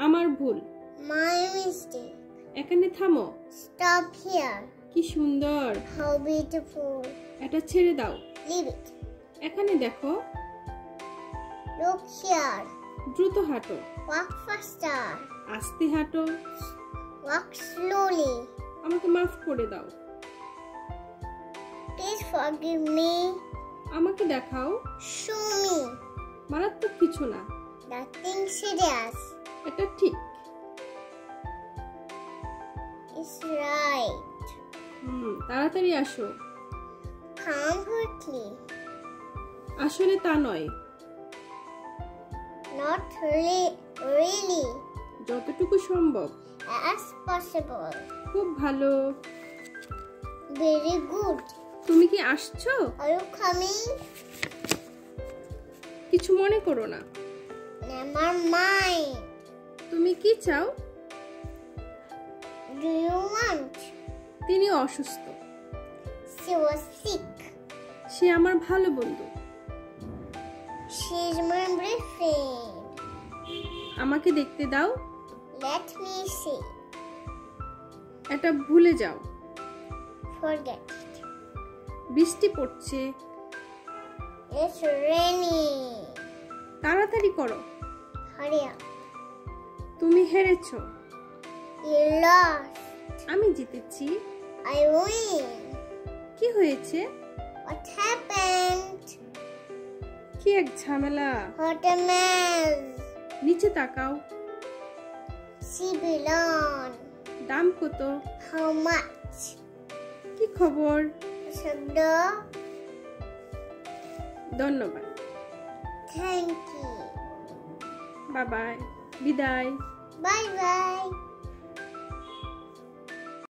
আমার ভুল। My mistake. এখানে থামো। Stop here. কি সুন্দর। How beautiful. এটা ছেড়ে দাও। Leave it. এখানে দেখো। Look here. দ্রুত হাঁটো। Walk faster. আস্তে হাঁটো। Walk slowly. আমাকে মাফ করে দাও। Please forgive me. আমাকে দেখাও। Show me. মারাত্মক কিছু না। Nothing serious. এটা ঠিক। It's right. তাড়াতাড়ি আসো। Come quickly. আসলে তা নয়। Not really. যতটুকু সম্ভব। As possible. খুব ভালো। Very good. তুমি কি আসছো? Are you coming? কিছু মনে করো না। Never mind. তুমি কি চাও? Do you want? তিনি অসুস্থ। She was sick. সে আমার ভালো বন্ধু। She is my best friend. আমাকে দেখতে দাও। Let me see. এটা ভুলে যাও। Forget it. বৃষ্টি পড়ছে। It's raining. তাড়াতাড়ি করো। Hurry up. তুমি হেরেছো। You lost. আমি জিতেছি। I win. কি হয়েছে? What happened? কি এক ঝামেলা। What a mess. নিচে তাকাও। See below. দাম কত? How much? কি খবর? শব্দ। ধন্যবাদ। Thank you. Bye bye. বিদায়। Bye bye.